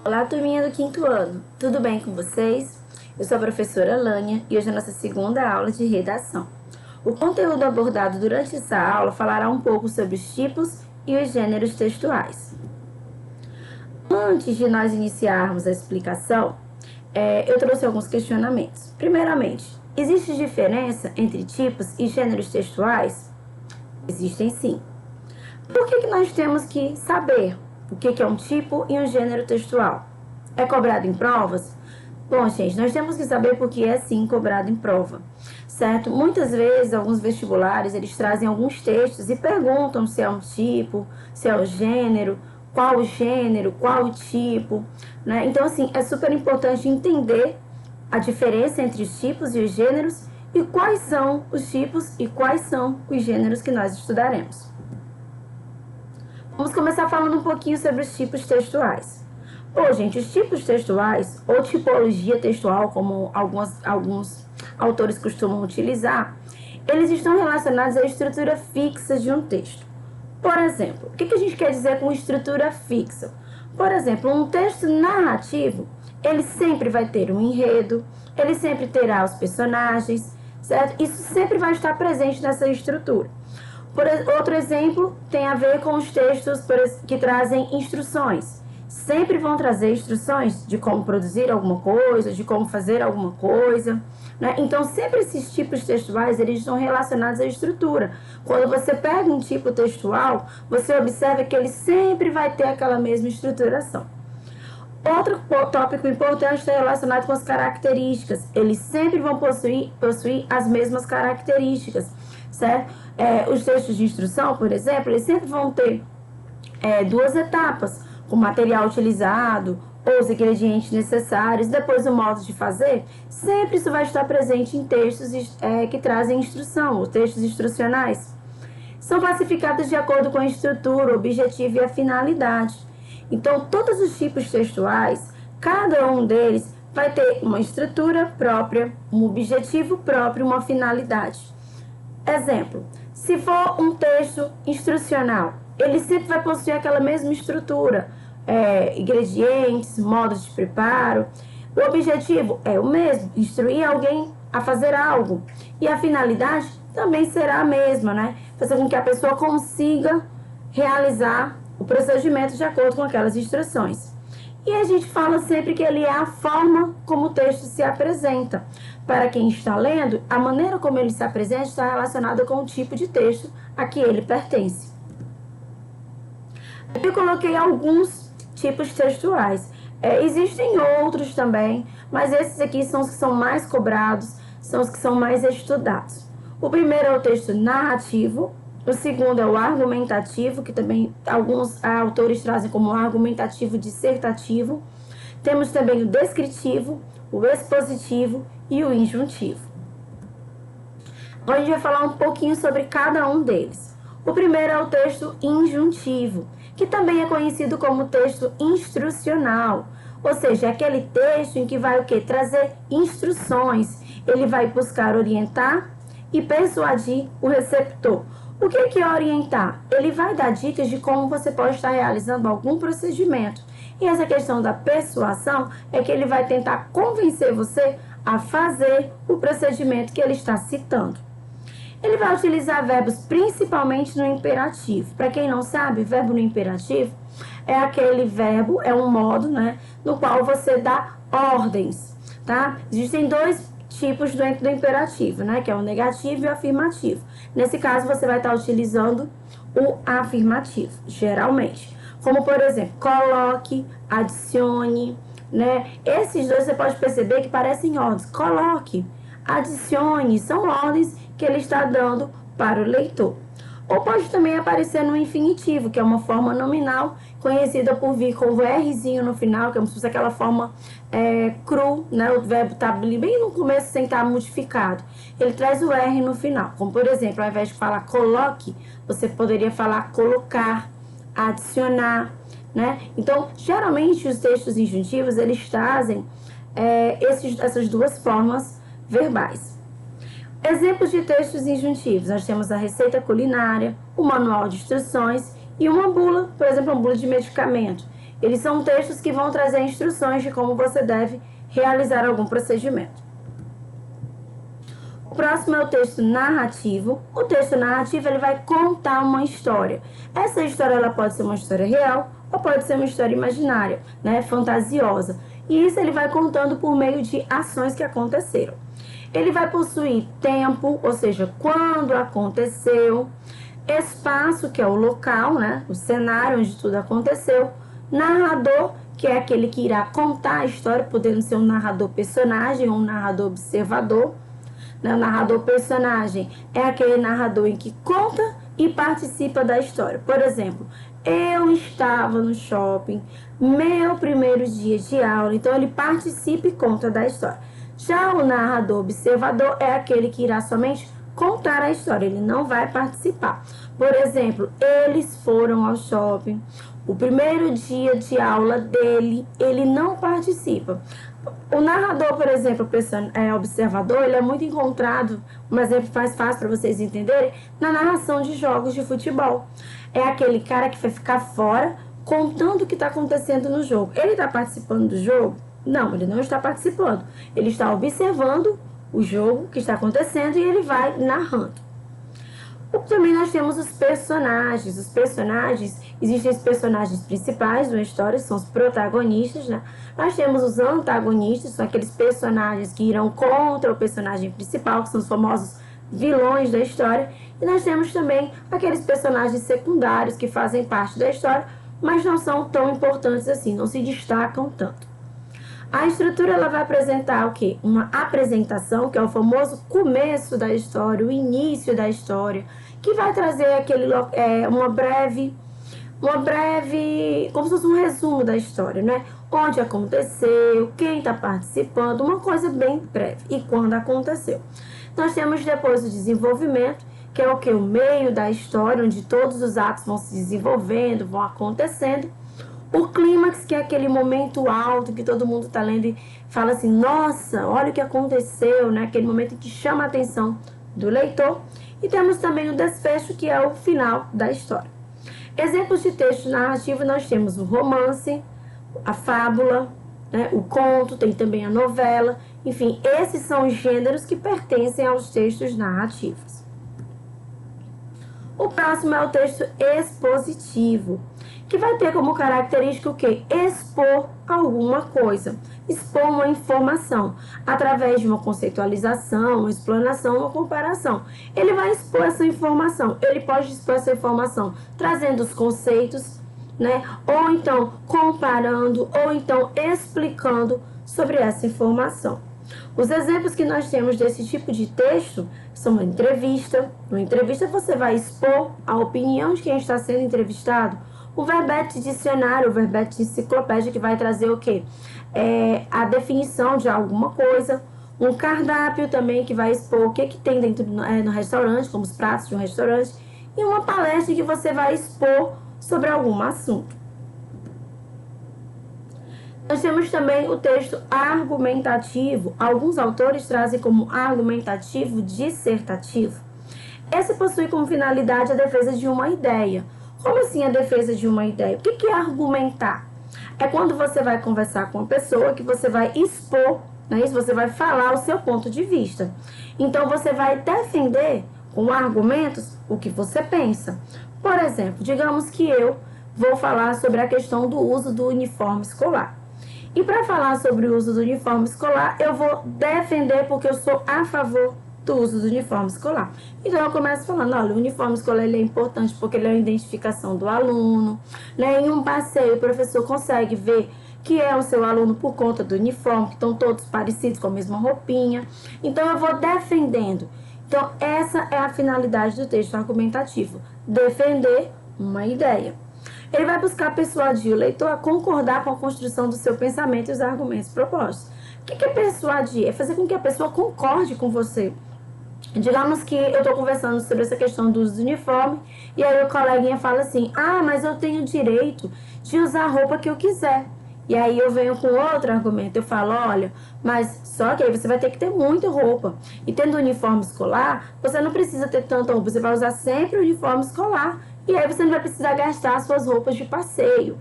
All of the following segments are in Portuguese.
Olá, turminha do quinto ano, tudo bem com vocês? Eu sou a professora Lânia e hoje é a nossa segunda aula de redação. O conteúdo abordado durante essa aula falará um pouco sobre os tipos e os gêneros textuais. Antes de nós iniciarmos a explicação, eu trouxe alguns questionamentos. Primeiramente, existe diferença entre tipos e gêneros textuais? Existem sim. Por que nós temos que saber o que é um tipo e um gênero textual? É cobrado em provas? Bom, gente, nós temos que saber porque é sim cobrado em prova, certo? Muitas vezes, alguns vestibulares, eles trazem alguns textos e perguntam se é um tipo, se é o gênero, qual o tipo, né? Então, assim, é super importante entender a diferença entre os tipos e os gêneros e quais são os tipos e quais são os gêneros que nós estudaremos. Vamos começar falando um pouquinho sobre os tipos textuais. Bom, gente, os tipos textuais, ou tipologia textual, como alguns autores costumam utilizar, eles estão relacionados à estrutura fixa de um texto. Por exemplo, o que a gente quer dizer com estrutura fixa? Por exemplo, um texto narrativo, ele sempre vai ter um enredo, ele sempre terá os personagens, certo? Isso sempre vai estar presente nessa estrutura. Outro exemplo tem a ver com os textos que trazem instruções. Sempre vão trazer instruções de como produzir alguma coisa, de como fazer alguma coisa, né? Então, sempre esses tipos textuais, eles estão relacionados à estrutura. Quando você pega um tipo textual, você observa que ele sempre vai ter aquela mesma estruturação. Outro tópico importante está relacionado com as características. Eles sempre vão possuir as mesmas características, certo? Os textos de instrução, por exemplo, eles sempre vão ter duas etapas, o material utilizado, ou os ingredientes necessários, depois o modo de fazer. Sempre isso vai estar presente em textos que trazem instrução, os textos instrucionais. São classificados de acordo com a estrutura, o objetivo e a finalidade. Então, todos os tipos textuais, cada um deles vai ter uma estrutura própria, um objetivo próprio, uma finalidade. Exemplo, se for um texto instrucional, ele sempre vai possuir aquela mesma estrutura, ingredientes, modos de preparo. O objetivo é o mesmo, instruir alguém a fazer algo. E a finalidade também será a mesma, né? Fazer com que a pessoa consiga realizar o procedimento de acordo com aquelas instruções. E a gente fala sempre que ele é a forma como o texto se apresenta. Para quem está lendo, a maneira como ele se apresenta está relacionada com o tipo de texto a que ele pertence. Eu coloquei alguns tipos textuais. Existem outros também, mas esses aqui são os que são mais cobrados, são os que são mais estudados. O primeiro é o texto narrativo, o segundo é o argumentativo, que também alguns autores trazem como argumentativo dissertativo. Temos também o descritivo, o expositivo e o injuntivo. Agora a gente vai falar um pouquinho sobre cada um deles. O primeiro é o texto injuntivo, que também é conhecido como texto instrucional, ou seja, é aquele texto em que vai o quê? Trazer instruções. Ele vai buscar orientar e persuadir o receptor. O que é orientar? Ele vai dar dicas de como você pode estar realizando algum procedimento. E essa questão da persuasão é que ele vai tentar convencer você a fazer o procedimento que ele está citando. Ele vai utilizar verbos principalmente no imperativo. Para quem não sabe, verbo no imperativo é aquele verbo, é um modo, né, no qual você dá ordens, tá? Existem dois tipos dentro do imperativo, né, que é o negativo e o afirmativo. Nesse caso, você vai estar utilizando o afirmativo, geralmente. Como, por exemplo, coloque, adicione, né? Esses dois você pode perceber que parecem ordens. Coloque, adicione, são ordens que ele está dando para o leitor. Ou pode também aparecer no infinitivo, que é uma forma nominal conhecida por vir com o Rzinho no final, que é como se fosse aquela forma cru, né? O verbo está bem no começo sem estar modificado. Ele traz o R no final. Como, por exemplo, ao invés de falar coloque, você poderia falar colocar, adicionar, né? Então, geralmente, os textos injuntivos, eles trazem essas duas formas verbais. Exemplos de textos injuntivos. Nós temos a receita culinária, o manual de instruções e uma bula, por exemplo, uma bula de medicamento. Eles são textos que vão trazer instruções de como você deve realizar algum procedimento. O próximo é o texto narrativo. O texto narrativo ele vai contar uma história. Essa história ela pode ser uma história real ou pode ser uma história imaginária, né, fantasiosa. E isso ele vai contando por meio de ações que aconteceram. Ele vai possuir tempo, ou seja, quando aconteceu, espaço, que é o local, né, o cenário onde tudo aconteceu, narrador, que é aquele que irá contar a história, podendo ser um narrador personagem ou um narrador observador. O narrador personagem é aquele narrador em que conta e participa da história. Por exemplo, eu estava no shopping, meu primeiro dia de aula, então ele participa e conta da história. Já o narrador observador é aquele que irá somente contar a história, ele não vai participar. Por exemplo, eles foram ao shopping, o primeiro dia de aula dele, ele não participa. O narrador, por exemplo, observador, ele é muito encontrado, um exemplo mais fácil para vocês entenderem, na narração de jogos de futebol. É aquele cara que vai ficar fora contando o que está acontecendo no jogo. Ele está participando do jogo? Não, ele não está participando. Ele está observando o jogo que está acontecendo e ele vai narrando. Também nós temos os personagens. Os personagens, existem os personagens principais de uma história, são os protagonistas, né? Nós temos os antagonistas, são aqueles personagens que irão contra o personagem principal, que são os famosos vilões da história. E nós temos também aqueles personagens secundários que fazem parte da história, mas não são tão importantes assim, não se destacam tanto. A estrutura ela vai apresentar o quê? Uma apresentação, que é o famoso começo da história, o início da história, que vai trazer uma breve, como se fosse um resumo da história, né? Onde aconteceu, quem está participando, uma coisa bem breve, e quando aconteceu. Nós temos depois o desenvolvimento, que é o que? O meio da história, onde todos os atos vão se desenvolvendo, vão acontecendo. O clímax, que é aquele momento alto que todo mundo está lendo e fala assim, nossa, olha o que aconteceu, né? Aquele momento que chama a atenção do leitor. E temos também o desfecho, que é o final da história. Exemplos de texto narrativo, nós temos o romance, a fábula, né? O conto, tem também a novela. Enfim, esses são os gêneros que pertencem aos textos narrativos. O próximo é o texto expositivo, que vai ter como característica o quê? Expor alguma coisa, expor uma informação, através de uma conceitualização, uma explanação, uma comparação. Ele vai expor essa informação, ele pode expor essa informação trazendo os conceitos, né? Ou então comparando, ou então explicando sobre essa informação. Os exemplos que nós temos desse tipo de texto são uma entrevista. Numa entrevista você vai expor a opinião de quem está sendo entrevistado. O verbete dicionário, o verbete enciclopédia, que vai trazer o quê? A definição de alguma coisa. Um cardápio também, que vai expor o que tem dentro no restaurante, como os pratos de um restaurante. E uma palestra que você vai expor sobre algum assunto. Nós temos também o texto argumentativo. Alguns autores trazem como argumentativo dissertativo. Esse possui como finalidade a defesa de uma ideia. Como assim a defesa de uma ideia? O que é argumentar? É quando você vai conversar com uma pessoa que você vai expor, não é isso? Você vai falar o seu ponto de vista. Então, você vai defender com argumentos o que você pensa. Por exemplo, digamos que eu vou falar sobre a questão do uso do uniforme escolar. E para falar sobre o uso do uniforme escolar, eu vou defender porque eu sou a favor do uso do uniforme escolar. Então, eu começo falando, olha, o uniforme escolar ele é importante porque ele é a identificação do aluno, né? Em um passeio, o professor consegue ver que é o seu aluno por conta do uniforme, que estão todos parecidos com a mesma roupinha. Então, eu vou defendendo. Então, essa é a finalidade do texto argumentativo, defender uma ideia. Ele vai buscar persuadir o leitor a concordar com a construção do seu pensamento e os argumentos propostos. O que é persuadir? É fazer com que a pessoa concorde com você. Digamos que eu estou conversando sobre essa questão do uso do uniforme e aí o coleguinha fala assim, mas eu tenho direito de usar a roupa que eu quiser. E aí eu venho com outro argumento, eu falo, olha, mas só que aí você vai ter que ter muita roupa. E tendo uniforme escolar, você não precisa ter tanta roupa, você vai usar sempre o uniforme escolar. E aí você não vai precisar gastar suas roupas de passeio,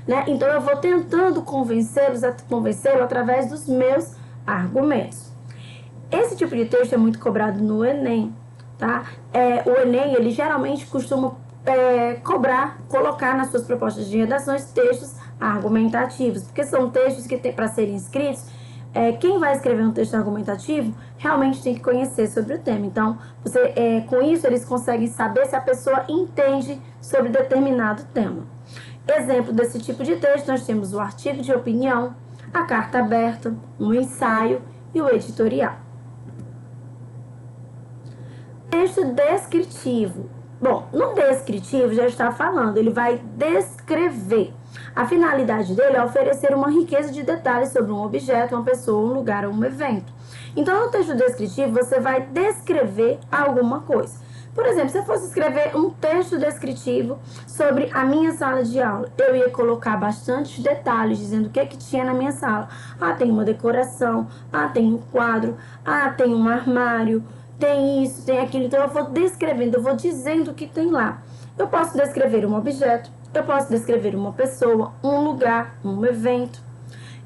né? Então eu vou tentando convencê-lo através dos meus argumentos. Esse tipo de texto é muito cobrado no Enem, tá? O Enem, ele geralmente costuma colocar nas suas propostas de redações textos argumentativos, porque são textos que tem para serem escritos. Quem vai escrever um texto argumentativo realmente tem que conhecer sobre o tema. Então, com isso, eles conseguem saber se a pessoa entende sobre determinado tema. Exemplo desse tipo de texto, nós temos o artigo de opinião, a carta aberta, um ensaio e o editorial. Texto descritivo. Bom, no descritivo já está falando, ele vai descrever. A finalidade dele é oferecer uma riqueza de detalhes sobre um objeto, uma pessoa, um lugar ou um evento. Então, no texto descritivo, você vai descrever alguma coisa. Por exemplo, se eu fosse escrever um texto descritivo sobre a minha sala de aula, eu ia colocar bastante detalhes, dizendo o que tinha na minha sala. Tem uma decoração, tem um quadro, tem um armário, tem isso, tem aquilo. Então, eu vou descrevendo, eu vou dizendo o que tem lá. Eu posso descrever um objeto, eu posso descrever uma pessoa, um lugar, um evento.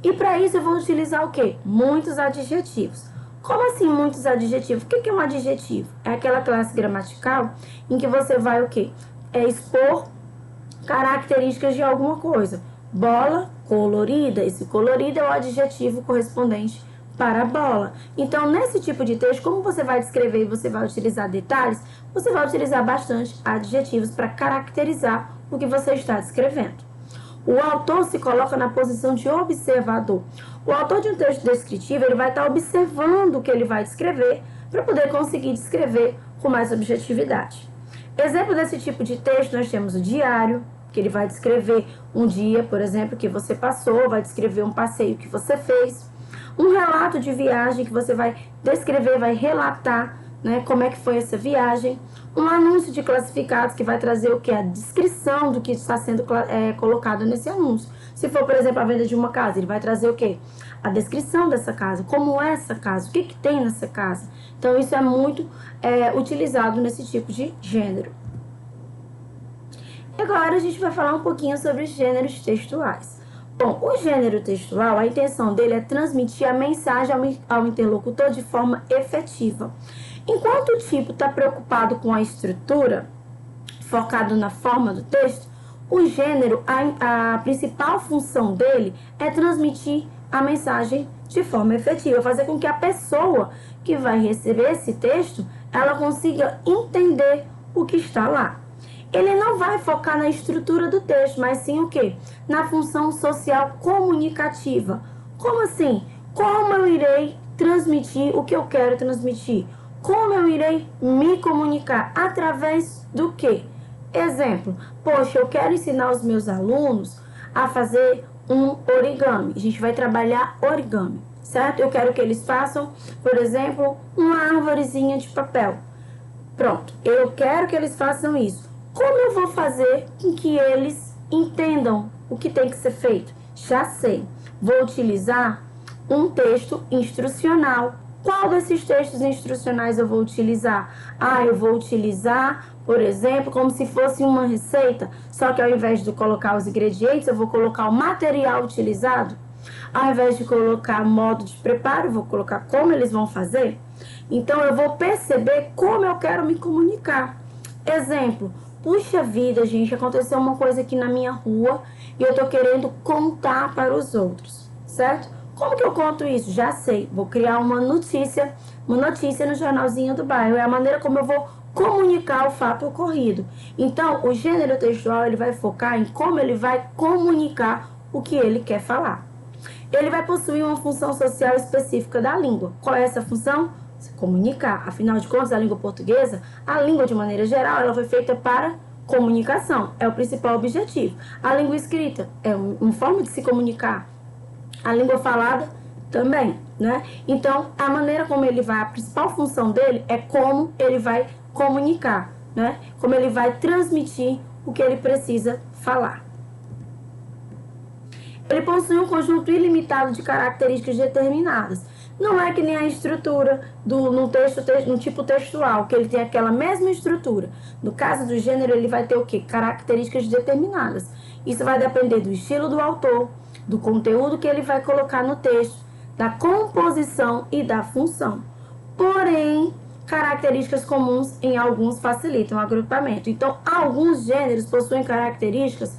E para isso eu vou utilizar o quê? Muitos adjetivos. Como assim muitos adjetivos? O que é um adjetivo? É aquela classe gramatical em que você vai o quê? Expor características de alguma coisa. Bola colorida. Esse colorido é o adjetivo correspondente para a bola. Então, nesse tipo de texto, como você vai descrever e você vai utilizar detalhes, você vai utilizar bastante adjetivos para caracterizar o que você está descrevendo. O autor se coloca na posição de observador. O autor de um texto descritivo, ele vai estar observando o que ele vai descrever para poder conseguir descrever com mais objetividade. Exemplo desse tipo de texto, nós temos o diário, que ele vai descrever um dia, por exemplo, que você passou, vai descrever um passeio que você fez. Um relato de viagem que você vai descrever, vai relatar, né, como é que foi essa viagem. Um anúncio de classificados que vai trazer o que? A descrição do que está sendo colocado nesse anúncio. Se for, por exemplo, a venda de uma casa, ele vai trazer o quê? A descrição dessa casa, como é essa casa, o que tem nessa casa. Então, isso é muito utilizado nesse tipo de gênero. Agora, a gente vai falar um pouquinho sobre os gêneros textuais. Bom, o gênero textual, a intenção dele é transmitir a mensagem ao interlocutor de forma efetiva. Enquanto o tipo está preocupado com a estrutura, focado na forma do texto, o gênero, a principal função dele é transmitir a mensagem de forma efetiva, fazer com que a pessoa que vai receber esse texto, ela consiga entender o que está lá. Ele não vai focar na estrutura do texto, mas sim o quê? Na função social comunicativa. Como assim? Como eu irei transmitir o que eu quero transmitir? Como eu irei me comunicar? Através do quê? Exemplo, poxa, eu quero ensinar os meus alunos a fazer um origami. A gente vai trabalhar origami, certo? Eu quero que eles façam, por exemplo, uma árvorezinha de papel. Pronto, eu quero que eles façam isso. Como eu vou fazer com que eles entendam o que tem que ser feito? Já sei, vou utilizar um texto instrucional. Qual desses textos instrucionais eu vou utilizar? Eu vou utilizar, por exemplo, como se fosse uma receita, só que ao invés de colocar os ingredientes, eu vou colocar o material utilizado. Ao invés de colocar modo de preparo, eu vou colocar como eles vão fazer. Então, eu vou perceber como eu quero me comunicar. Exemplo, puxa vida, gente, aconteceu uma coisa aqui na minha rua e eu tô querendo contar para os outros, certo? Como que eu conto isso? Já sei, vou criar uma notícia no jornalzinho do bairro. É a maneira como eu vou comunicar o fato ocorrido. Então, o gênero textual, ele vai focar em como ele vai comunicar o que ele quer falar. Ele vai possuir uma função social específica da língua. Qual é essa função? Se comunicar. Afinal de contas, a língua portuguesa, a língua de maneira geral, ela foi feita para comunicação. É o principal objetivo. A língua escrita é uma forma de se comunicar. A língua falada também, né? Então, a maneira como ele vai, a principal função dele é como ele vai comunicar, né? Como ele vai transmitir o que ele precisa falar. Ele possui um conjunto ilimitado de características determinadas. Não é que nem a estrutura no tipo textual, que ele tem aquela mesma estrutura. No caso do gênero, ele vai ter o quê? Características determinadas. Isso vai depender do estilo do autor, do conteúdo que ele vai colocar no texto, da composição e da função. Porém, características comuns em alguns facilitam o agrupamento. Então, alguns gêneros possuem características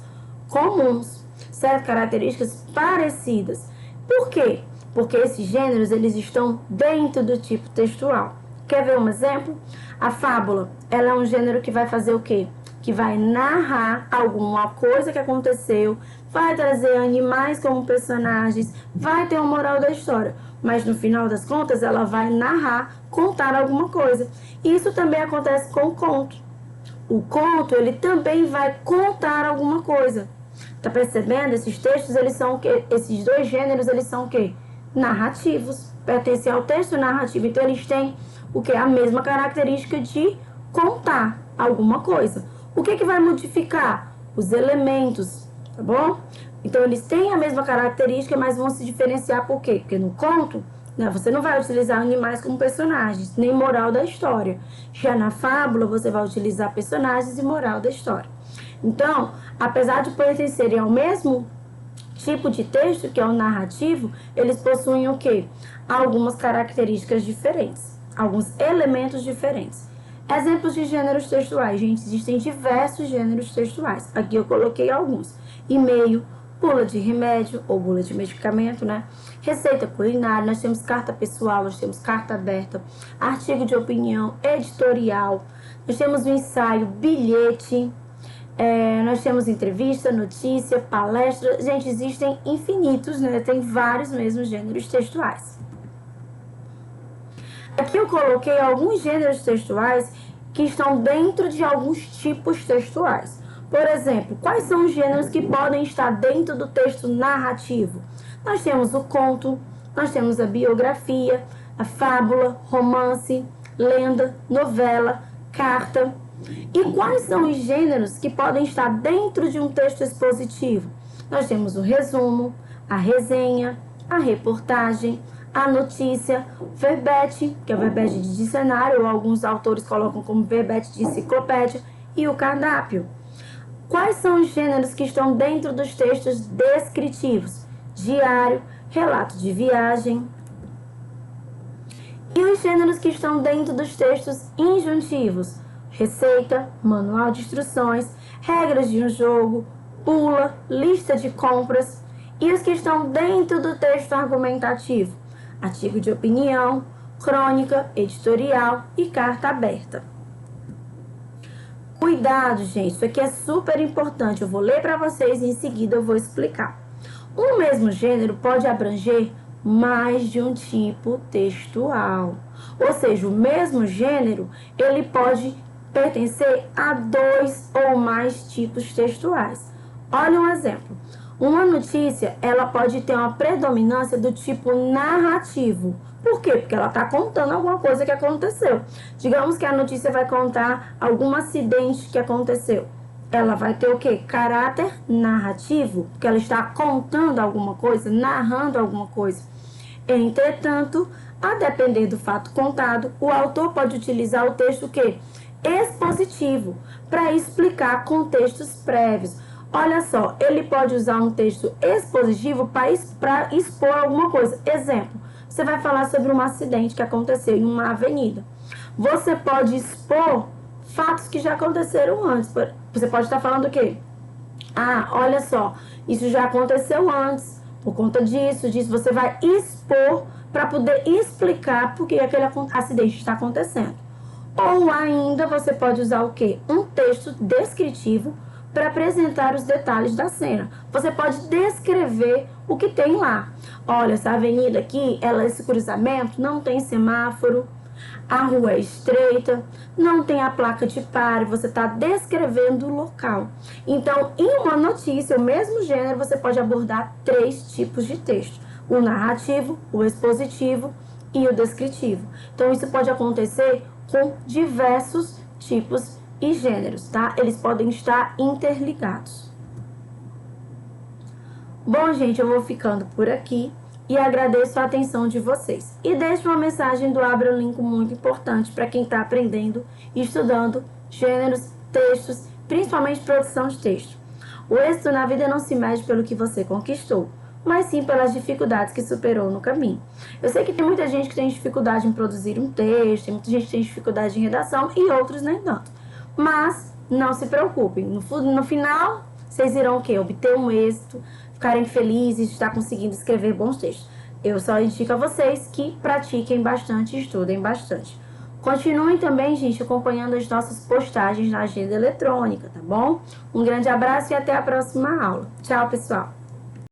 comuns, certo? Características parecidas. Por quê? Porque esses gêneros, eles estão dentro do tipo textual. Quer ver um exemplo? A fábula, ela é um gênero que vai fazer o quê? Que vai narrar alguma coisa que aconteceu, vai trazer animais como personagens, vai ter uma moral da história. Mas no final das contas, ela vai narrar, contar alguma coisa. Isso também acontece com o conto. O conto, ele também vai contar alguma coisa. Tá percebendo? Esses textos, eles são o quê? Esses dois gêneros, eles são o quê? Narrativos, pertencem ao texto narrativo, então eles têm o que? A mesma característica de contar alguma coisa. O que vai modificar? Os elementos, tá bom? Então eles têm a mesma característica, mas vão se diferenciar por quê? Porque no conto, né, você não vai utilizar animais como personagens, nem moral da história. Já na fábula, você vai utilizar personagens e moral da história. Então, apesar de pertencerem ao mesmo tipo de texto, que é o narrativo, eles possuem o quê? Algumas características diferentes, alguns elementos diferentes. Exemplos de gêneros textuais, gente, existem diversos gêneros textuais. Aqui eu coloquei alguns. E-mail, bula de remédio ou bula de medicamento, né? Receita culinária, nós temos carta pessoal, nós temos carta aberta, artigo de opinião, editorial, nós temos o ensaio, bilhete, nós temos entrevista, notícia, palestra. Gente, existem infinitos, né? Tem vários mesmo gêneros textuais. Aqui eu coloquei alguns gêneros textuais que estão dentro de alguns tipos textuais. Por exemplo, quais são os gêneros que podem estar dentro do texto narrativo? Nós temos o conto, nós temos a biografia, a fábula, romance, lenda, novela, carta. E quais são os gêneros que podem estar dentro de um texto expositivo? Nós temos o resumo, a resenha, a reportagem, a notícia, verbete, que é o verbete de dicionário, ou alguns autores colocam como verbete de enciclopédia, e o cardápio. Quais são os gêneros que estão dentro dos textos descritivos? Diário, relato de viagem. E os gêneros que estão dentro dos textos injuntivos? Receita, manual de instruções, regras de um jogo, bula, lista de compras. E os que estão dentro do texto argumentativo? Artigo de opinião, crônica, editorial e carta aberta. Cuidado, gente, isso aqui é super importante. Eu vou ler para vocês e em seguida eu vou explicar. Um mesmo gênero pode abranger mais de um tipo textual. Ou seja, o mesmo gênero, ele pode pertencer a 2 ou mais tipos textuais. Olha um exemplo. Uma notícia, ela pode ter uma predominância do tipo narrativo. Por quê? Porque ela está contando alguma coisa que aconteceu. Digamos que a notícia vai contar algum acidente que aconteceu. Ela vai ter o quê? Caráter narrativo, porque ela está contando alguma coisa, narrando alguma coisa. Entretanto, a depender do fato contado, o autor pode utilizar o texto o quê? Expositivo, para explicar contextos prévios. Olha só, ele pode usar um texto expositivo para expor alguma coisa. Exemplo, você vai falar sobre um acidente que aconteceu em uma avenida. Você pode expor fatos que já aconteceram antes. Você pode estar falando o quê? Ah, olha só, isso já aconteceu antes, por conta disso. Você vai expor para poder explicar por que aquele acidente está acontecendo. Ou ainda você pode usar o quê? Um texto descritivo para apresentar os detalhes da cena. Você pode descrever o que tem lá. Olha, essa avenida aqui, esse cruzamento não tem semáforo, a rua é estreita, não tem a placa de pare, você está descrevendo o local. Então, em uma notícia, o mesmo gênero, você pode abordar 3 tipos de texto: o narrativo, o expositivo e o descritivo. Então, isso pode acontecer com diversos tipos e gêneros, tá? Eles podem estar interligados. Bom, gente, eu vou ficando por aqui e agradeço a atenção de vocês. E deixo uma mensagem do Abra Lincoln muito importante para quem está aprendendo e estudando gêneros, textos, principalmente produção de texto. O êxito na vida não se mede pelo que você conquistou, mas sim pelas dificuldades que superou no caminho. Eu sei que tem muita gente que tem dificuldade em produzir um texto, tem muita gente que tem dificuldade em redação e outros nem tanto. Mas não se preocupem, no final vocês irão o quê? Obter um êxito, ficarem felizes de estar conseguindo escrever bons textos. Eu só indico a vocês que pratiquem bastante e estudem bastante. Continuem também, gente, acompanhando as nossas postagens na agenda eletrônica, tá bom? Um grande abraço e até a próxima aula. Tchau, pessoal!